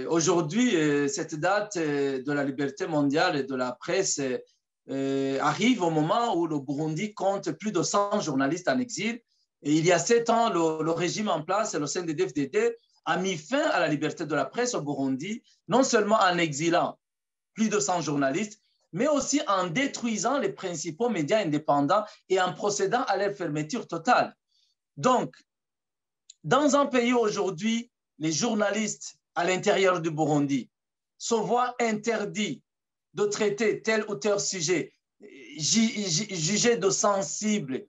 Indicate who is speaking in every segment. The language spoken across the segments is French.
Speaker 1: Aujourd'hui, cette date de la liberté mondiale et de la presse arrive au moment où le Burundi compte plus de 100 journalistes en exil. Et il y a 7 ans, le régime en place, le CNDD-FDD, a mis fin à la liberté de la presse au Burundi, non seulement en exilant plus de 100 journalistes, mais aussi en détruisant les principaux médias indépendants et en procédant à leur fermeture totale. Donc, dans un pays aujourd'hui, les journalistes à l'intérieur du Burundi se voient interdits de traiter tel ou tel sujet, jugés de sensibles,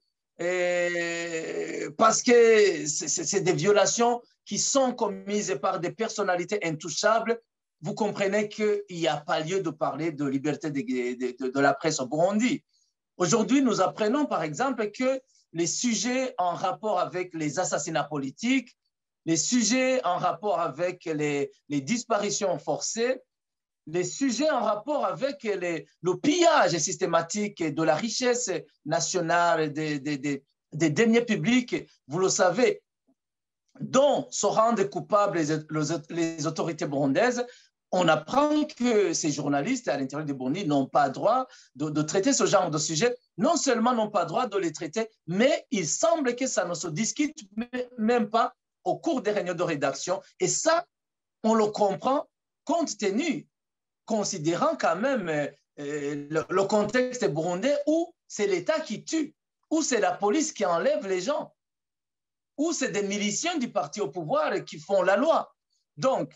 Speaker 1: parce que c'est des violations qui sont commises par des personnalités intouchables. Vous comprenez qu'il n'y a pas lieu de parler de liberté de la presse au Burundi. Aujourd'hui, nous apprenons par exemple que les sujets en rapport avec les assassinats politiques, les sujets en rapport avec les disparitions forcées, les sujets en rapport avec le pillage systématique de la richesse nationale, des deniers publics, vous le savez, dont se rendent coupables les autorités burundaises. On apprend que ces journalistes à l'intérieur du Burundi n'ont pas droit de traiter ce genre de sujet. Non seulement n'ont pas droit de les traiter, mais il semble que ça ne se discute même pas au cours des réunions de rédaction. Et ça, on le comprend compte tenu, considérant quand même le contexte burundais où c'est l'État qui tue, où c'est la police qui enlève les gens, où c'est des miliciens du parti au pouvoir qui font la loi. Donc,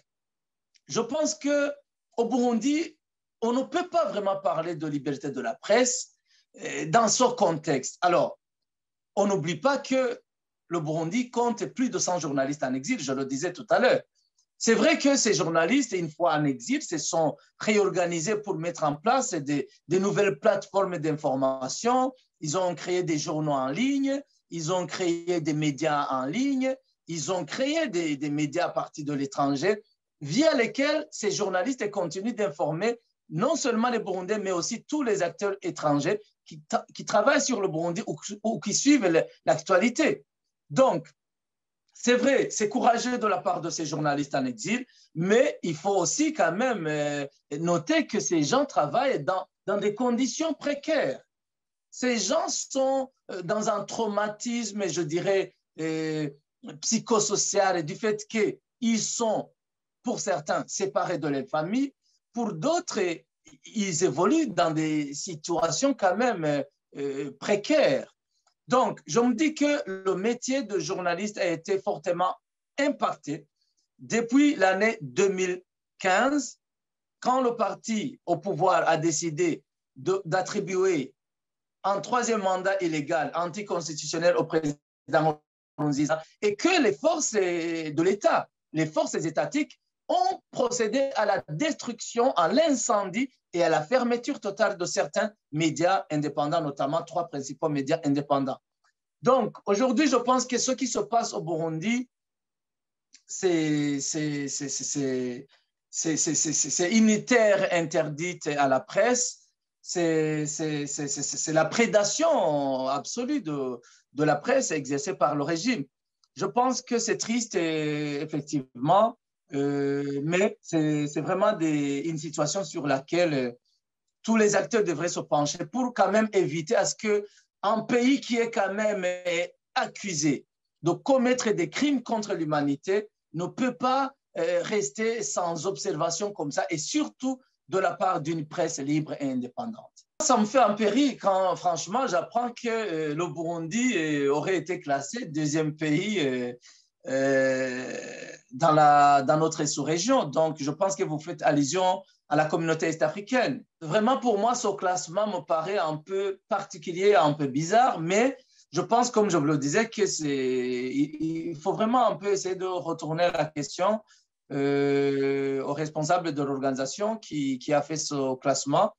Speaker 1: je pense qu'au Burundi, on ne peut pas vraiment parler de liberté de la presse dans ce contexte. Alors, on n'oublie pas que le Burundi compte plus de 100 journalistes en exil, je le disais tout à l'heure. C'est vrai que ces journalistes, une fois en exil, se sont réorganisés pour mettre en place des nouvelles plateformes d'information. Ils ont créé des journaux en ligne, ils ont créé des médias en ligne, ils ont créé des médias à partir de l'étranger, via lesquels ces journalistes continuent d'informer non seulement les Burundais, mais aussi tous les acteurs étrangers qui travaillent sur le Burundi ou qui suivent l'actualité. Donc, c'est vrai, c'est courageux de la part de ces journalistes en exil, mais il faut aussi quand même noter que ces gens travaillent dans des conditions précaires. Ces gens sont dans un traumatisme, je dirais, psychosocial du fait qu'ils sont, pour certains, séparés de leur famille, pour d'autres, ils évoluent dans des situations quand même précaires. Donc, je me dis que le métier de journaliste a été fortement impacté depuis l'année 2015, quand le parti au pouvoir a décidé d'attribuer un 3e mandat illégal, anticonstitutionnel au président Nkurunziza, et que les forces de l'État, les forces étatiques ont procédé à la destruction, à l'incendie et à la fermeture totale de certains médias indépendants, notamment 3 principaux médias indépendants. Donc, aujourd'hui, je pense que ce qui se passe au Burundi, c'est une terre interdite à la presse, c'est la prédation absolue de la presse exercée par le régime. Je pense que c'est triste, effectivement, mais c'est vraiment une situation sur laquelle tous les acteurs devraient se pencher pour quand même éviter à ce qu'un pays qui est quand même accusé de commettre des crimes contre l'humanité ne peut pas rester sans observation comme ça, et surtout de la part d'une presse libre et indépendante. Ça me fait un peu rire quand, franchement, j'apprends que le Burundi aurait été classé 2e pays dans notre sous-région. Donc, je pense que vous faites allusion à la communauté est-africaine. Vraiment, pour moi, ce classement me paraît un peu particulier, un peu bizarre, mais je pense, comme je vous le disais, qu'il faut vraiment un peu essayer de retourner la question aux responsables de l'organisation qui a fait ce classement